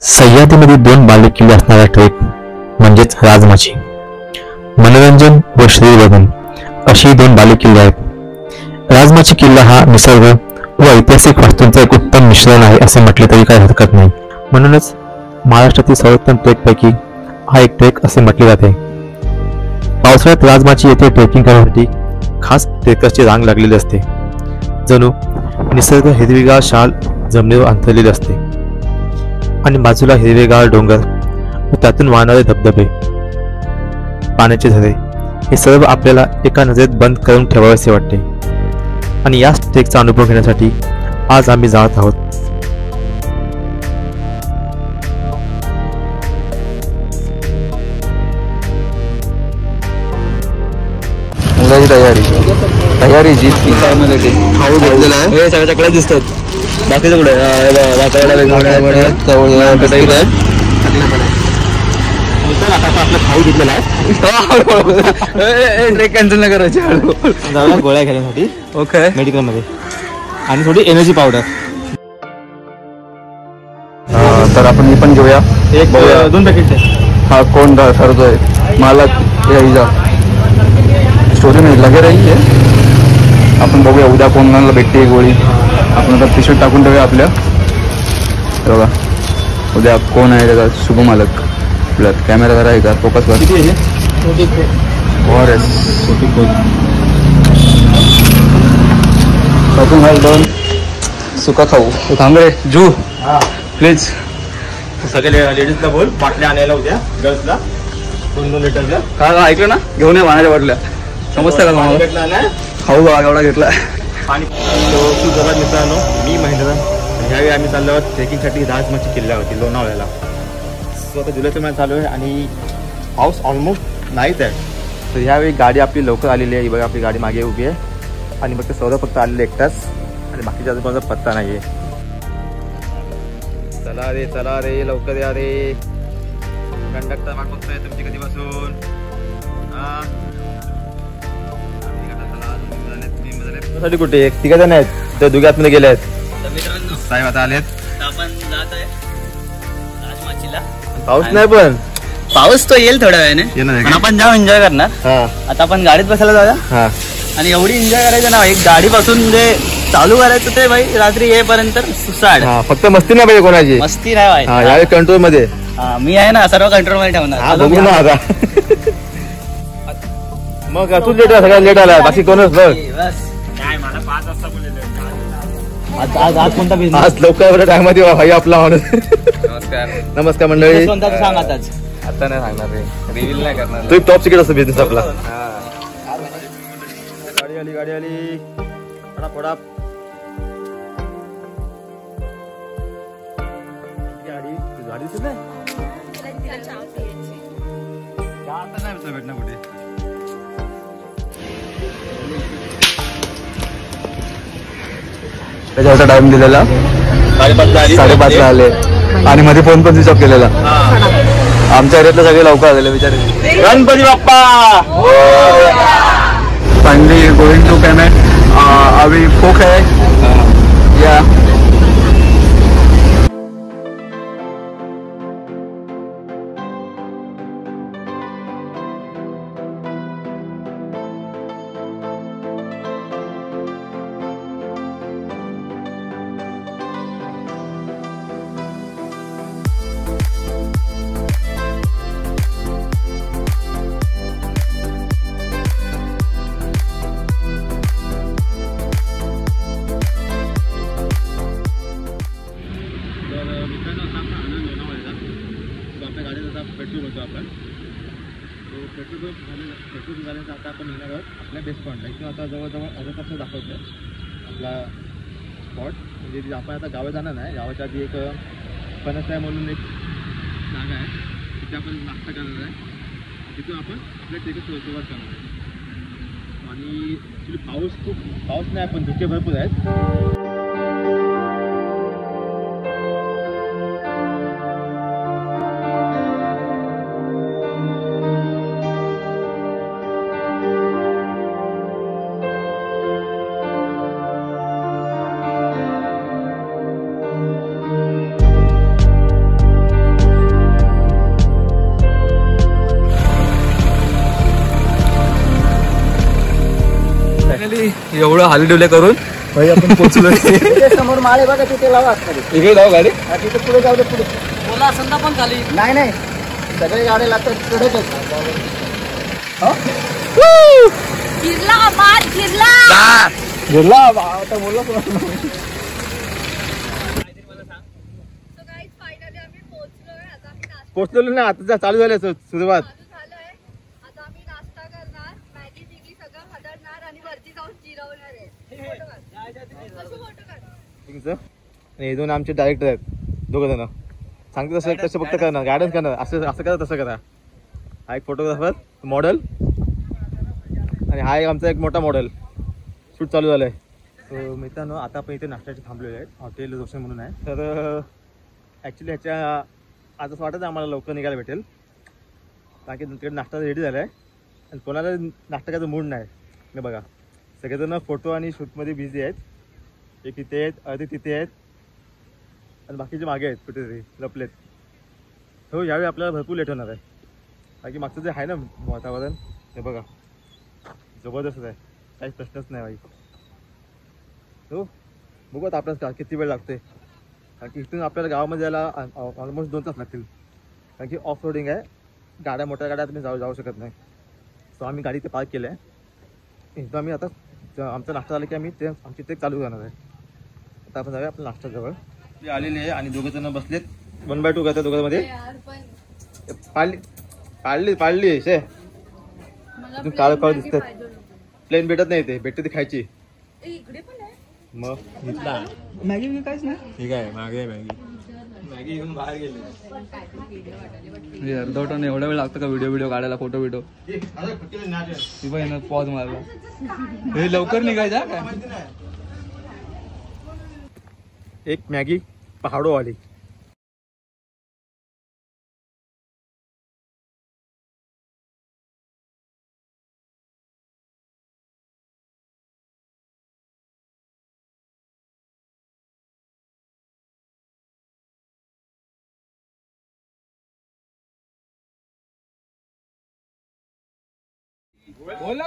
सह्याद्रीमध्ये दोन बालेकिल्ले असणारा ट्रेक म्हणजेच राजमाची, मनोरंजन व श्रीवर्धन अशी दोन बालेकिल्ले आहेत. राजमाची किल्ला हा निसर्ग व ऐतिहासिक वास्तूंचा एक उत्तम मिश्रण आहे असे म्हटले तरी काही हरकत नाही. म्हणूनच महाराष्ट्रातील सर्वोत्तम ट्रेकपैकी हा एक ट्रेक असे म्हटले जाते. पावसाळ्यात राजमाची येथे ट्रेकिंग करण्यासाठी खास ट्रेकर्सची रांग लागलेली असते. जणू निसर्ग हिरवीगार शाल जमिनीवर अंथरलेली असते आणि बाजूला हिरवेगार डोंगर व त्यातून वाहणारे धबधबे, पाण्याचे झरे हे सर्व आपल्याला एका नजरेत बंद करून ठेवावेसे वाटते. आणि याच ट्रेकचा अनुभव घेण्यासाठी आज आम्ही जात आहोत. तयारी जी खाऊ घेतलेला आहे सगळ्या चकड्या दिसतात. बाकीचं कुठे खाऊ घेतलेला आहे. ट्रेक कॅन्सल नाही करायची. गोळ्या घेण्यासाठी ओके मेडिकल मध्ये आणि थोडी एनर्जी पावडर. तर आपण हे पण घेऊया. एक 2 पॅकेट. हा कोण ठरतोय मला स्टोरी नाही लगे रही आहे. आपण बघूया उद्या कोणाला भेटते गोळी. आपण आता पिशवीत टाकून ठेवूया आपल्या. बघा उद्या कोण आहे त्याचा शुभ मालक. आपल्यात कॅमेरा जरा आहे का फोकस वर. दोन सुका खाऊ थांबे जू प्लीज. सगळे लेडीजला बोल बाटल्या आणायला उद्या गर्ल्सला 2-2 लिटरला. काय ऐकलं ना घेऊन ये पाण्याच्या बाटल्या. समजतं का तुम्हाला खाऊ बघा एवढा घेतला. आणि मित्रांनो मी महेंद्र. ह्यावेळी आम्ही चाललो आहोत ट्रेकिंगसाठी राजमाची किल्ल्यावरती लोणावळ्याला. सो आता जुलैचा महिना चालू आहे आणि पाऊस ऑलमोस्ट नाहीच आहे. तर ह्यावेळी गाडी आपली लवकर आलेली आहे. ही बघा आपली गाडी मागे उभी आहे आणि मग ते सौरभ फक्त आलेले एकटाच आणि बाकीच्या आजूबाजूचा पत्ता नाही आहे. चला रे लवकर या रे. कंडक्टर वाट बघतोय तुमची कधीपासून. कुठे 3 जण आहेत ते दोघे आतमध्ये गेले आहेत. साहेब आता आलेत. आपण जात आहे राजमाचीला. पाऊस नाही पण पाऊस तो येईल थोड्या वेळाने. आपण जाऊ एन्जॉय करणार. आता आपण गाडीत बसायला जाऊया आणि एवढी एन्जॉय करायचं ना. एक गाडीपासून जे चालू करायचं ते भाई रात्री येईपर्यंत सुसाड. फक्त मस्ती नाही पाहिजे कोणाची. मस्ती नाही पाहिजे. कंट्रोल मध्ये मी आहे ना सर्व कंट्रोल मध्ये ठेवणार. बघू ना आता. मग तू लेट सगळ्यात लेट आला बाकी कोणच बघ. मला 5 वाजता बोलले. आज कोणता बिझनेस. आज लवकर टायमध्ये भाई आपला माणूस. नमस्कार मंडळी. सांग आताच. आता नाही सांगणार रे. रिव्हील नाही करणार. तू टॉप सिक्रेट असतो बिझनेस आपला. गाडी आली फटाफट. गाडी दिसत नाही. आता नाही भेटणार कुठे. त्याच्यावरचा टाइम दिलेला 5:30 आले आणि मध्ये फोन पण स्विच ऑफ केलेला. आमच्या एरियातले सगळे लवकर आलेले बिचारे. Ganpati Bappa. Finally going to payment. अभी फोक है या पेट्रोल होतो आपण. तो पेट्रोल झाल्यानंतर आता आपण येणार आहोत आपल्या बेस्ट पॉईंटला. किंवा आता जवळजवळ अर्धा तास दाखवतो आपला स्पॉट. म्हणजे आपण आता गावात जाणार नाही. गावाच्या आधी एक फणसाय म्हणून एक जागा आहे तिथे आपण नाश्ता करणार आहे. तिथून आपण आपल्या ट्रेकच सुरुवात करणार आहे. आणि ॲक्च्युली पाऊस नाही पण धुके भरपूर आहेत. एवढं हालडुले करून भाई आपण पोहोचलो. समोर माळे बघा तिथे लावा. इकडे जाऊ गाडी. तिथे पुढे जाऊ दे पुढे. बोला संदा पण खाली. नाही सगळे गाड्या लागतात कडक. गिरला आता बोललो पोहोचलेलो ना आता चालू झालं सुरुवात. हे दोन आमचे डायरेक्टर आहेत दोघं जण. सांगते तसं कसं फक्त करणार गार्डन करणार असं करा तसं करा. हा एक फोटोग्राफर मॉडेल आणि हा एक आमचा एक मोठा मॉडेल. शूट चालू झालंय. तर मित्रांनो आता आपण इथे नाश्त्याचे थांबलेले आहेत. हॉटेल रोशन म्हणून आहे. तर ॲक्च्युली ह्याच्या आज असं वाटतं आम्हाला लवकर निघायला भेटेल कारण की तिकडे नाश्ता रेडी झाला आहे आणि कोणाला नाश्ता करायचा मूड नाही. नाही बघा सगळेजण फोटो आणि शूटमध्ये बिझी आहेत. एक तिथे आहेत अर्धे तिथे आहेत आणि बाकीचे मागे आहेत कुठेतरी लपलेत. हो यावेळी आपल्याला भरपूर लेट होणार आहे कारण की मागचं जे आहे ना वातावरण हे बघा जबरदस्त आहे. काहीच प्रश्नच नाही बाई. हो बघू आता आपल्याला किती वेळ लागतोय कारण की इथून आपल्याला गावामध्ये जायला ऑलमोस्ट 2 तास लागतील कारण की ऑफ रोडिंग आहे. गाड्या मोठ्या गाड्या तुम्ही जाऊ शकत नाही. सो आम्ही गाडी ते पार्क केलं आहे. इथं आम्ही आता आमचा नाश्ता झाला की आम्ही ते आमची ट्रेक चालू करणार आहे. आता आपण जाऊया आपल्या नाश्त्याजवळ. ते आलेले आहे आणि दोघं जण बसलेत 1 by 2 करतात दोघांमध्ये. पाळली शे काळ काळ दिसतात. प्लेन भेटत नाही ते भेटते ती खायची. मग मॅगी काहीच नाही. ठीक आहे मागे मॅगी घेऊन बाहेर गेले. अर्धवटं एवढा वेळ लागतो का व्हिडिओ काढायला फोटो व्हिडिओ. पॉज मारला हे लवकर निघायचा काय. एक मॅगी पहाडोवाली. बोला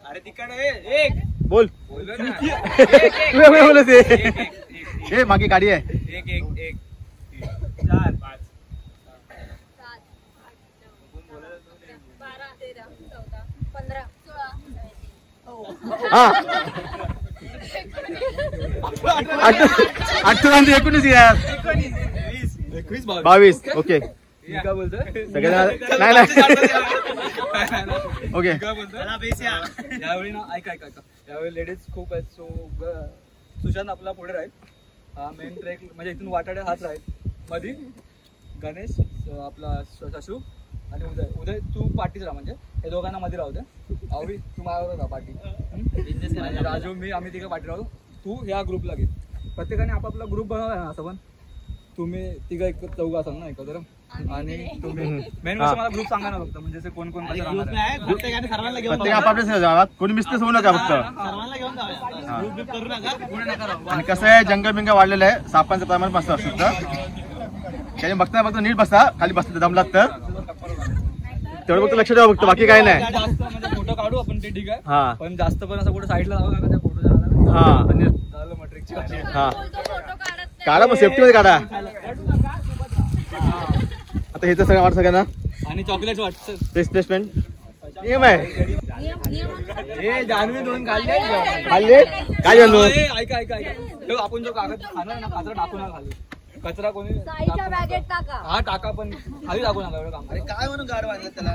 अरे तिकडे एक बोल बोलत हे मागे गाडी आहे. 1 4 5 हा 19 यार 22 ओके. काय बोलतोय सगळ्यांना नाही ओके. यावेळी ना ऐका यावेळी लेडीज खूप आहेत. सो सुशांत आपला पुढे राहील. हा मेन ट्रेक म्हणजे इथून वाटाडे हाच राहील. मधी गणेश आपला शशू आणि उदय तू पाठीच राहा म्हणजे हे दोघांना मध्ये राहू दे. अवी तू माझ्यावर राहा पाठी आणि राजू मी आम्ही तिघं पाठी राहू. तू ह्या ग्रुपला घे. प्रत्येकाने आपापला ग्रुप बनवला ना असं पण तुम्ही तिघं एक चौघं असाल ना एकत्र आणि तुम्ही मेन गोष्ट मला ग्रुप सांगा ना फक्त म्हणजे कोण कोण आपापल्या कोणी मिस्टेक होऊ नका फक्त. आणि कसं आहे जंगल बिंगल वाढलेलं आहे. सापांचं प्रमाण मस्त असतं त्याने बघता फक्त नीट बसता खाली बसता दम लागतं तेवढं फक्त लक्ष ठेवा फक्त बाकी काही नाही. जास्त म्हणजे फोटो काढू आपण ते ठीक आहे. हा पण जास्त पण असं कुठे साईडला जाऊ नका त्या फोटो. हा आणि हा काढा मग सेफ्टी मध्ये काढा. आता हे तर सगळं वाटतं सगळ्यांना आणि चॉकलेट वाटतं रिफ्रेशमेंट नियम आहे. जान्हवी 2 खाल्ले काय जाणू ऐका आपण जो कागद खाणार ना कचरा टाकू नका खाली. कचरा कोणी हा टाका पण खाली टाकू नका. एवढं काम. अरे काय म्हणून गाड वाजलं त्याला.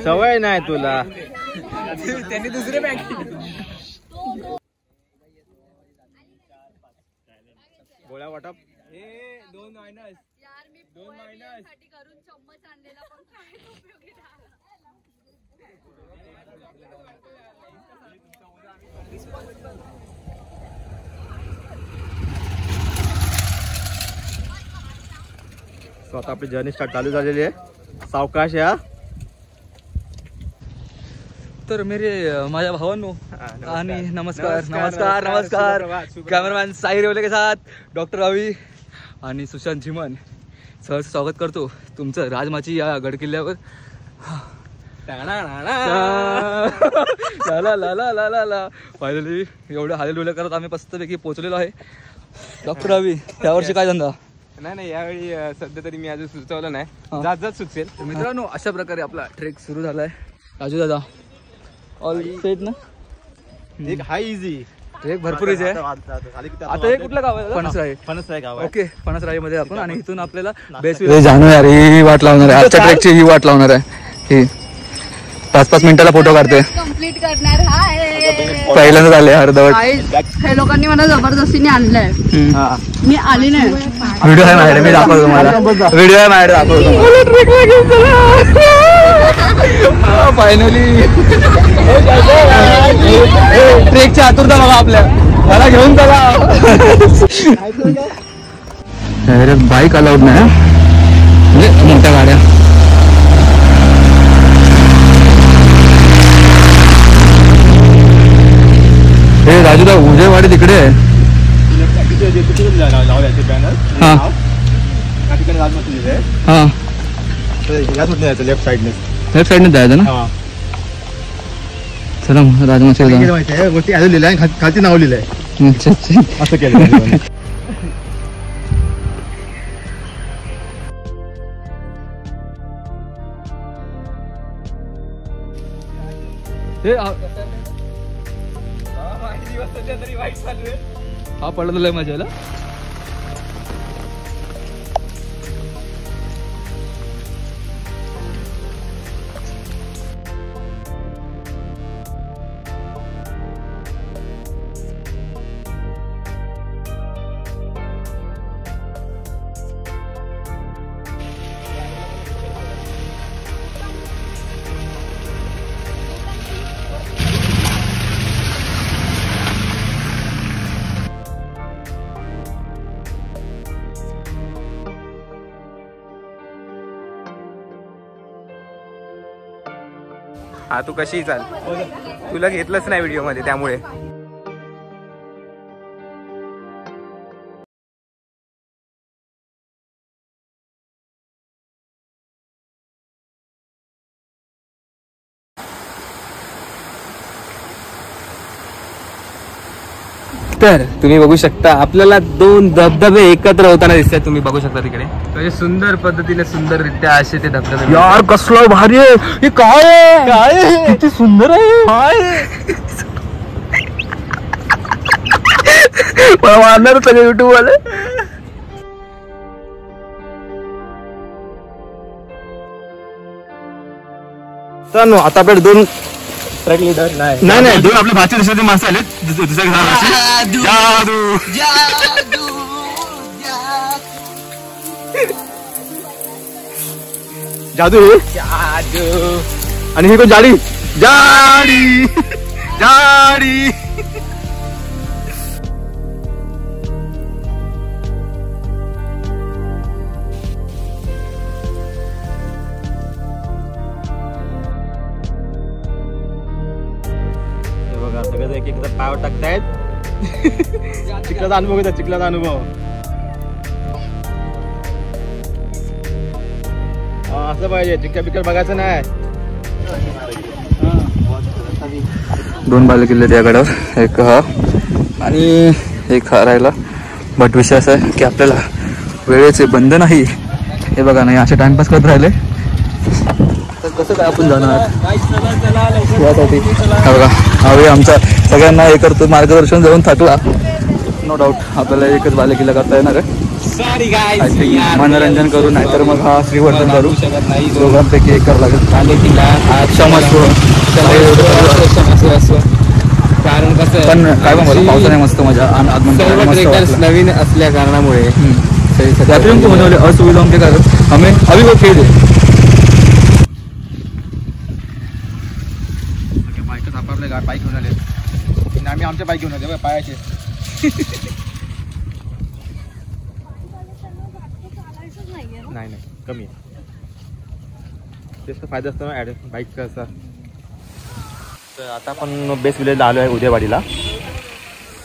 सवय नाही तुला. त्यांनी दुसरे बॅग गोळ्या वाटप. 2 मायनस सो आता आपली जर्नी स्टार्ट चालू झालेली आहे. सावकाश या. तर मेरे माझ्या भावांनो आणि नमस्कार. कॅमेरामॅन साई रेवले के साथ डॉक्टर रवी आणि सुशांत झिमन सहर्ष स्वागत करतो तुमचं राजमाची या गडकिल्ल्यावर. फायनली एवढं हालेलुल्या करत आम्ही मस्तपैकी पोहोचलेलो आहे. डॉक्टर रवी, यावर्षी काय धंदा? नाही यावेळी सध्या तरी मी अजून सुचवलं नाही. हा. जात सुचेल. मित्रांनो, अशा प्रकारे आपला ट्रेक सुरू झालाय. राजू दादा ऑल सेट ना? एक हाय इझी ट्रेक भरपूर इझी आहे. आता हे कुठलं गाव आहे? फणसराई. फणसराई गाव ओके, फणसराई मध्ये आपण आणि इथून आपल्याला बेस जाणू यार, ही वाट लावणार आहे आजच्या ट्रेकची. ही वाट लावणार आहे ही 5-5 मिनिटाला फोटो काढते. कंप्लीट करणार. हाय पहिल्यांदा झाले अर्धवट. हे लोकांनी मला जबरदस्तीने आणलंय. मी आली नाही. व्हिडिओ आहे माझ्याकडे, मी दाखवतो तुम्हाला. व्हिडिओ आहे माझ्याकडे, दाखवतो. फायनली ट्रेकची आतुरता बघा आपल्या. मला घेऊन चला. बाईक अलाउड नाही म्हणजे मोठ्या गाड्या. हे राजूदा, उजेवाडी तिकडे आहे. हा हा, लेफ्ट साईडने लेफ्ट साईडने जायचं ना. चला मग राजमाची माहिती आहे गोष्टी आधी लिहिलं आहे, खालती नाव लिहिलंय. अच्छा अच्छा. असं केलं. हा पडलेला आहे माझ्याला. हा तू कशी चाल, तुला घेतलंच नाही व्हिडिओ मध्ये त्यामुळे. तर तुम्ही बघू शकता आपल्याला 2 धबधबे एकत्र होताना दिसतात. तुम्ही बघू शकता तिकडे म्हणजे सुंदर पद्धतीने सुंदररित्या असे ते धबधबे. यार कसलं भारी आहे हे. काय आहे? काय किती सुंदर आहे. मला मारणार सगळे युट्यूब वाले. तर आता आपल्याला 2 ट्रॅक लीडर नाही नाही 2 आपल्या भाषा देशाचे माणसं आले. जादू जादू आणि ही कोण? जाडी जाडी जाडी. बघा सगळं एक एकदा पाव टाकतायत. चिखलाचा अनुभव घेतात. चिखलाचा अनुभव असं पाहिजे. चिखल बिकल बघायचं नाही. 2 बालेकिल्ले त्या गडावर, एक हा आणि एक हा राहिला. बट विषय असा आहे की आपल्याला वेळेचे बंध नाही. हे बघा नाही असे टाइमपास करत राहिले तर कसं काय आपण जाणार यासाठी. हा बघा हा आमचा सगळ्यांना हे करतो मार्गदर्शन देऊन थकला. नो डाऊट आपल्याला एकच बालेकिल्ला करता येणार आहे. मनोरंजन करू नाही तर मग हा श्रीवर्धन करू. दोघांपैकी एक करावं लागेल. क्षमस्व कारण कसं पण काय बोला पावसाने मस्त मजा नवीन असल्या कारणामुळे यात्री हमको होने वाले असुविधाओं के कारण हमें अभी वो खेद है. बाईक सापडले. बाईक घेऊन आले. आम्ही आमच्या बाईक घेऊन आले पायाचे. नाही कमी आहे. तेच तर फायदा असतो ना बाईकचा असा. तर आता आपण बेस विलेजला आलो आहे उदयवाडीला.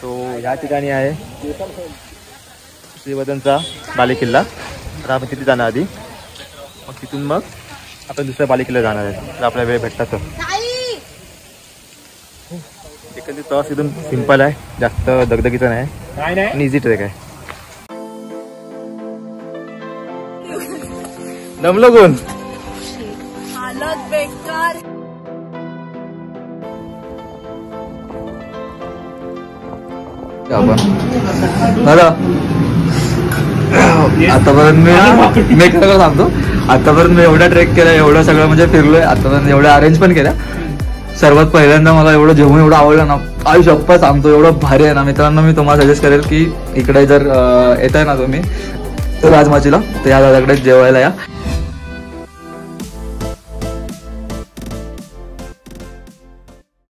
तो ह्या ठिकाणी आहे श्रीवर्धनचा बालेकिल्ला. तर आपण तिथे जाणार आधी, मग तिथून मग आपण दुसऱ्या बालेकिल्ला जाणार आहे तर आपल्या वेळ भेटतात तर एकंदरीत प्रवास एकदम सिंपल आहे, जास्त दगदगीचा नाही आणि इझी ट्रेक आहे. दमलो कोण हालत बेकार. दादा आतापर्यंत मी खरं सांगतो, आतापर्यंत मी एवढा ट्रेक केला, एवढं सगळं म्हणजे फिरलोय आतापर्यंत, एवढ्या अरेंज पण केल्या. सर्वात पहिल्यांदा मला एवढं जेवण एवढं आवडलं ना, आयुष्य अप्पा सांगतो एवढं भारी आहे ना. मित्रांनो मी तुम्हाला सजेस्ट करेल की इकडे जर येत आहे ना तुम्ही तर राजमाचीला, तर या दादाकडे जेवायला या.